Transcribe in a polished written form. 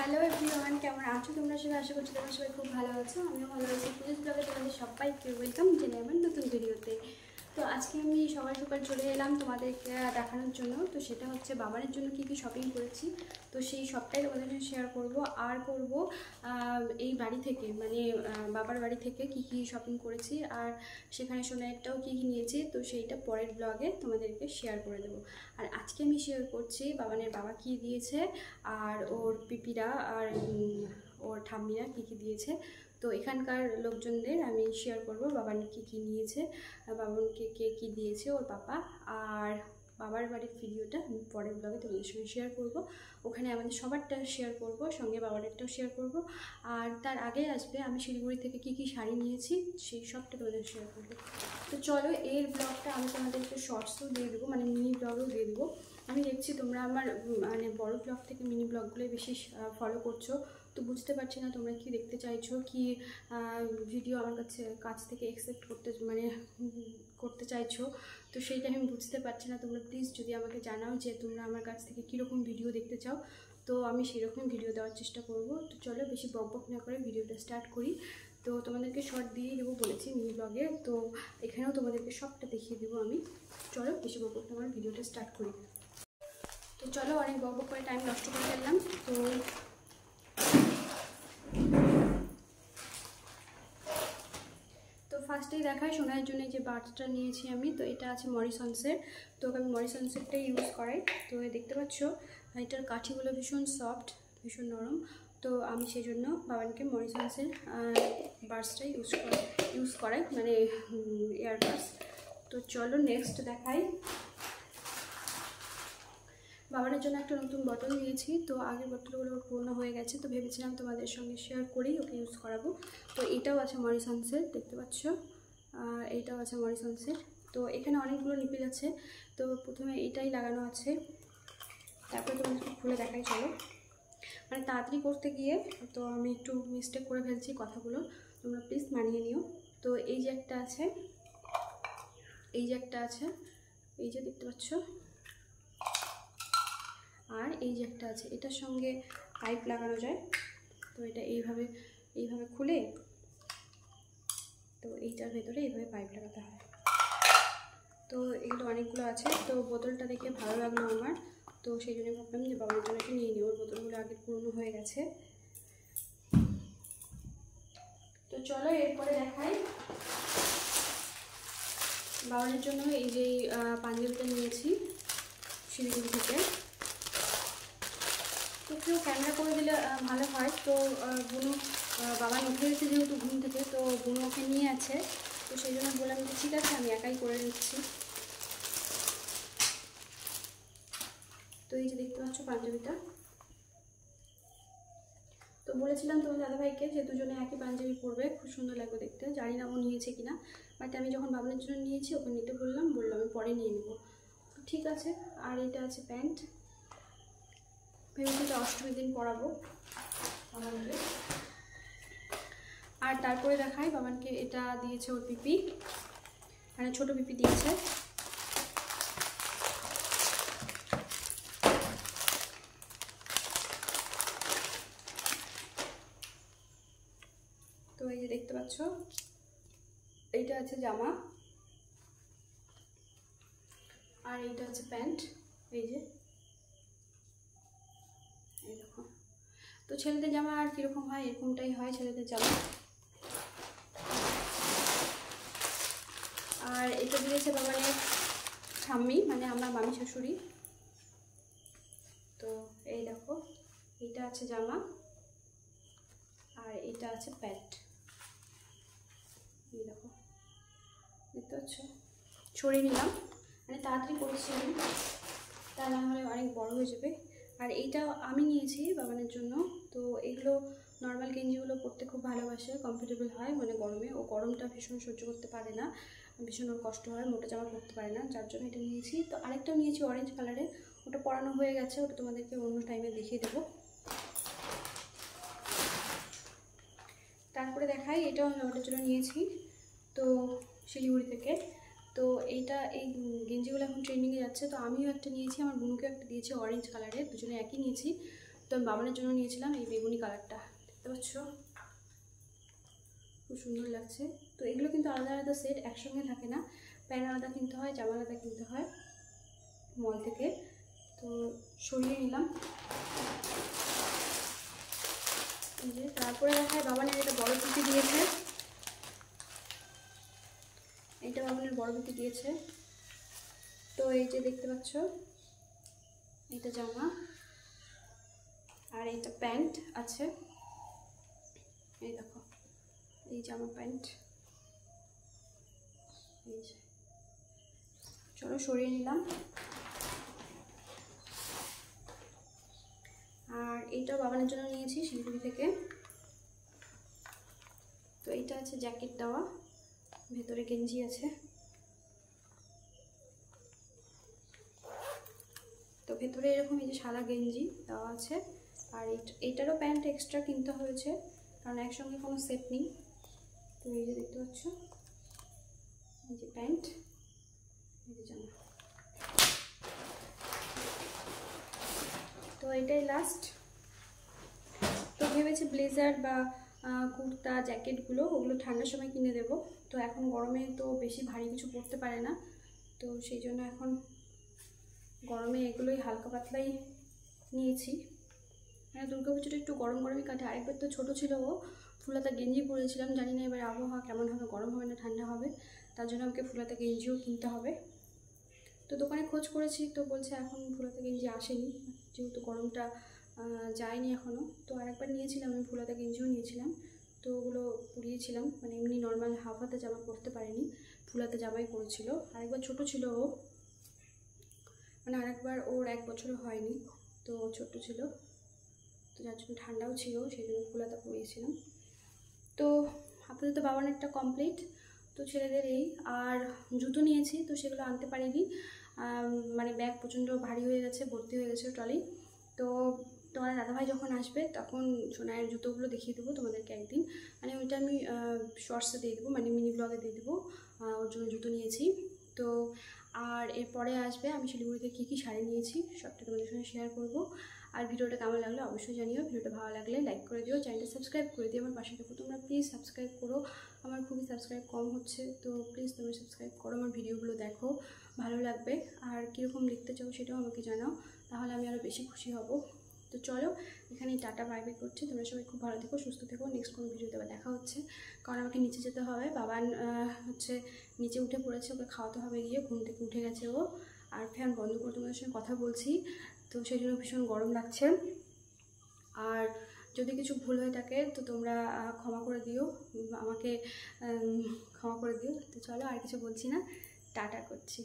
Hello everyone, কেমন আছো তোমরা সবাই? আশা করছি তোমরা সবাই খুব ভালো আছো। আমিও ভালো আছি। পুজোর ব্লগে তোমাদের সবাইকে ওয়েলকাম জানাই আমার নতুন ভিডিওতে। তো আজকে আমি সকাল সকাল চলে এলাম তোমাদেরকে দেখানোর জন্য। তো সেটা হচ্ছে বাবারের জন্য কী কী শপিং করেছি, তো সেই সবটাই তোমাদের সাথে শেয়ার করব। আর করব এই বাড়ি থেকে, মানে বাবার বাড়ি থেকে কী কী শপিং করেছি, আর সেখানে সোনারটাও কী কী নিয়েছি, তো সেইটা পরের ব্লগে তোমাদেরকে শেয়ার করে দেবো। আর আজকে আমি শেয়ার করছি বাবানের বাবা কী দিয়েছে, আর ওর পিপিরা আর ওর ঠাম্মিরা কী কী দিয়েছে। তো এখানকার লোকজনদের আমি শেয়ার করব বাবান কী কী নিয়েছে, বাবানকে কে কী দিয়েছে ওর পাপা। আর বাবার বাড়ির ভিডিওটা আমি পরের ব্লগে তোমাদের সঙ্গে শেয়ার করব। ওখানে আমাদের সবারটা শেয়ার করব, সঙ্গে বাবারটাও শেয়ার করব। আর তার আগে আসবে আমি শিলিগুড়ি থেকে কী কী শাড়ি নিয়েছি, সেই সবটা তোমাদের শেয়ার করব। তো চলো, এর ব্লগটা আমি তোমাদেরকে শর্টসও দিয়ে দেবো, মানে মিনি ব্লগও দিয়ে দেবো। আমি দেখছি তোমরা আমার মানে বড় ব্লগ থেকে মিনি ব্লগগুলোই বেশি ফলো করছো। তো বুঝতে পারছি না তোমরা কি দেখতে চাইছো, কি ভিডিও আমার কাছ থেকে এক্সপেক্ট করতে চাইছো। তো সেইটা আমি বুঝতে পারছি না। তোমরা প্লিজ যদি আমাকে জানাও যে তোমরা আমার কাছ থেকে কীরকম ভিডিও দেখতে চাও, তো আমি সেরকম ভিডিও দেওয়ার চেষ্টা করব। তো চলো, বেশি বকবক না করে ভিডিওটা স্টার্ট করি। তো তোমাদেরকে শর্ট দিয়ে দেবো বলেছি মিনি ব্লগে, তো এখানেও তোমাদেরকে সবটা দেখিয়ে দেবো আমি। চলো, বেশি বকবক না করে ভিডিওটা স্টার্ট করি। তো চলো, অনেক বকবক করে টাইম নষ্ট করে ফেললাম। তো ফার্স্টেই দেখাই সোনার জন্য যে বার্ডসটা নিয়েছি আমি। তো এটা আছে মরিসন্সের। তো আমি মরিসন্সেরটাই ইউজ করাই। তো দেখতে পাচ্ছ এটার কাঠিগুলো ভীষণ সফট, ভীষণ নরম। তো আমি সেই জন্য বাবানকে মরিসন্সের বার্ডসটাই ইউজ করাই, মানে ইয়ারবাডস। তো চলো নেক্সট দেখাই। বাবারের জন্য একটা নতুন বটল নিয়েছি। তো আগের বটলগুলো পুরনো হয়ে গেছে, তো ভেবেছিলাম তোমাদের সঙ্গে শেয়ার করেই ওকে ইউজ করাবো। তো এটাও আছে মরিসন্সের, দেখতে পাচ্ছ, এইটাও আছে মরিসন্সের। তো এখানে অনেকগুলো নিপিল আছে। তো প্রথমে এটাই লাগানো আছে, তারপরে তোমাদেরকে খুলে দেখাই। চলো, মানে তাড়াতাড়ি করতে গিয়ে তো আমি একটু মিস্টেক করে ফেলছি কথাগুলো, তোমরা প্লিজ মানিয়ে নিও। তো এই যে একটা আছে, এই যে একটা আছে, এই যে দেখতে পাচ্ছ, আর এই যে একটা আছে। এটার সঙ্গে পাইপ লাগানো যায়। তো এটা এইভাবে খুলে, তো এইটার ভেতরে এইভাবে পাইপ লাগাতে হয়। তো এগুলো অনেকগুলো আছে। তো বোতলটা দেখে ভালো লাগলো আমার, তো সেই জন্য ভাবলাম যে বাবার জন্য একটা নিয়ে নিই। ওর বোতলগুলো আগে পুরনো হয়ে গেছে। তো চলো এরপরে দেখাই বাবার জন্য এই যে পাঞ্জাবিটা নিয়েছি শিলিগুড়ি থেকে। তো কেউ ক্যামেরা করে দিলে ভালো হয়। তো বুনু বাবা উঠে গেছে যেহেতু ঘুম থেকে, তো বুনু ওকে নিয়ে আছে। তো সেই জন্য বললাম যে ঠিক আছে, আমি একাই করে নিচ্ছি। তো এই যে দেখতে পাচ্ছ পাঞ্জাবিটা। তো বলেছিলাম তোমার দাদাভাইকে যে দুজনে একই পাঞ্জাবি পরবে, খুব সুন্দর লাগবে দেখতে। জানি না ও নিয়েছে কিনা, বাট আমি যখন বাবানের জন্য নিয়েছি ওকে নিতে বললাম আমি পরে নিয়ে নেবো। ঠিক আছে। আর এটা আছে প্যান্ট, ভেবেছি এটা অষ্টমীর দিন পরাবো বাবানকে। আর তারপরে দেখাই বাবানকে এটা দিয়েছে ওর পিপি, মানে ছোট পিপি দিয়েছে। তো এই যে দেখতে পাচ্ছ, এইটা আছে জামা, আর এইটা আছে প্যান্ট। এই যে এই দেখো। তো ছেলেদের জামা আর কীরকম হয়, এরকমটাই হয় ছেলেদের জামা। আর এটা দিয়েছে বাবানের ঠাম্মি, মানে আমার মামি শাশুড়ি। তো এই দেখো, এইটা আছে জামা, আর এটা আছে প্যান্ট। এই দেখো, দেখতে পাচ্ছ, ছড়িয়ে নিলাম, মানে তাড়াতাড়ি করছি আমি, তা না হলে অনেক বড় হয়ে যাবে। আর এইটা আমি নিয়েছি বাবানের জন্য। তো এগুলো নর্মাল গেঞ্জিগুলো পরতে খুব ভালোবাসে, কমফোর্টেবল হয়, মানে গরমে ও গরমটা ভীষণ সহ্য করতে পারে না, ভীষণ ওর কষ্ট হয়, মোটা জামা পরতে পারে না, যার জন্য এটা নিয়েছি। তো আরেকটাও নিয়েছি অরেঞ্জ কালারে, ওটা পরানো হয়ে গেছে, ওটা তোমাদেরকে অন্য টাইমে দেখিয়ে দেবো। তারপরে দেখাই, এটাও আমি ওটার জন্য নিয়েছি, তো শিলিগুড়ি থেকে। তো এই গেঞ্জিগুলো এখন ট্রেন্ডিংয়ে যাচ্ছে। তো আমিও একটা নিয়েছি, আমার বোনকে একটা দিয়েছি অরেঞ্জ কালারের, দুজনে একই নিয়েছি। তো আমি বাবানের জন্য নিয়েছিলাম এই বেগুনি কালারটা, দেখতে পাচ্ছ খুব সুন্দর লাগছে। তো এগুলো কিন্তু আলাদা আলাদা সেট, একসঙ্গে থাকে না, প্যান্ট আলাদা কিনতে হয়, জামা আলাদা কিনতে হয় মল থেকে। তো সরিয়ে নিলাম। এই যে তারপরে দেখায় বাবানের এটা বড় পিঠি দিয়েছে, এটা বাবানের বড় পিঠি দিয়েছে। তো এই যে দেখতে পাচ্ছ এটা জামা আর এইটা প্যান্ট আছে, এই দেখো এই জামা প্যান্ট। এই যে চলো সরিয়ে নিলাম। আর এইটাও বাবানের জন্য নিয়েছি শিলিগুড়ি থেকে। তো এইটা আছে জ্যাকেট দেওয়া, ভেতরে গেঞ্জি আছে। তো ভেতরে এরকম এই যে সাদা গেঞ্জি দেওয়া আছে। আর এইটারও প্যান্ট এক্সট্রা কিনতে হয়েছে, কারণ একসঙ্গে কোনো সেট নেই। তো এই যে দেখতে পাচ্ছ এই যে প্যান্ট, এই যে জামা। তো এটাই লাস্ট। তো ভেবেছি ব্লেজার বা কুর্তা জ্যাকেটগুলো ওগুলো ঠান্ডার সময় কিনে দেবো। তো এখন গরমে তো বেশি ভারী কিছু পরতে পারে না, তো সেই জন্য এখন গরমে এগুলোই হালকা পাতলাই নিয়েছি। মানে দুর্গাপুজোটা একটু গরম গরমই কাটে। আরেকবার তো ছোটো ছিল ও ফুলাতা গেঞ্জি পরেছিলাম, জানি না এবার আবহাওয়া কেমন হবে, গরম হবে না ঠান্ডা হবে, তার জন্য আমাকে ফুলাতা গেঞ্জিও কিনতে হবে। তো দোকানে খোঁজ করেছি, তো বলছে এখন ফুলাতা গেঞ্জি আসেনি, যেহেতু গরমটা যায়নি এখনও। তো আরেকবার নিয়েছিলাম আমি ফুলাতা গেঞ্জিও নিয়েছিলাম, তো ওগুলো পরিয়েছিলাম, মানে এমনি নর্মাল হাফ হাতে জামা পরতে পারিনি, ফুলাতা জামাই পরেছিল। আরেকবার ছোটো ছিল ও, মানে আরেকবার ওর 1 বছরও হয়নি, তো ছোট্ট ছিল, তো যার জন্য ঠান্ডাও ছিল, সেই জন্য ফুলাতা পরিয়েছিলাম। তো আপাতত বাবানেরটা কমপ্লিট। তো ছেলেদের এই আর জুতো নিয়েছি, তো সেগুলো আনতে পারিনি, মানে ব্যাগ প্রচণ্ড ভারী হয়ে গেছে, ভর্তি হয়ে গেছে ট্রলি। তো তোমার দাদাভাই যখন আসবে তখন সোনায়ের জুতোগুলো দেখিয়ে দেবো তোমাদেরকে একদিন, মানে ওইটা আমি শর্টসে দিয়ে দেবো, মানে মিনি ব্লগে দিয়ে দেবো, ওর জন্য জুতো নিয়েছি। তো আর এরপরে আসবে আমি শিলিগুড়িতে কী কী শাড়ি নিয়েছি সবটা তোমাদের সঙ্গে শেয়ার করবো। আর ভিডিওটা কেমন লাগলো অবশ্যই জানিও, ভিডিওটা ভালো লাগলে লাইক করে দিও, চ্যানেলটা সাবস্ক্রাইব করে দিও, আমার পাশে থাকো তোমরা, প্লিজ সাবস্ক্রাইব করো, আমার খুবই সাবস্ক্রাইব কম হচ্ছে, তো প্লিজ তোমরা সাবস্ক্রাইব করো, আমার ভিডিওগুলো দেখো, ভালো লাগবে। আর কীরকম লিখতে চাও সেটাও আমাকে জানাও, তাহলে আমি আরও বেশি খুশি হব। তো চলো এখানেই টাটা বাই বাই করছি, তোমরা সবাই খুব ভালো থেকো, সুস্থ থেকো, নেক্সট কোনো ভিডিওতে আবার দেখা হচ্ছে। কারণ আমাকে নিচে যেতে হবে, বাবান হচ্ছে নিচে উঠে পড়েছে, ওকে খাওয়াতে হবে গিয়ে, ঘুম থেকে উঠে গেছে ও। আর ফ্যান বন্ধ করে তোমাদের সঙ্গে কথা বলছি, তো সেই জন্য ভীষণ গরম লাগছে। আর যদি কিছু ভুল হয়ে থাকে তো তোমরা ক্ষমা করে দিও, আমাকে ক্ষমা করে দিও। তো চলো আর কিছু বলছি না, টাটা করছি।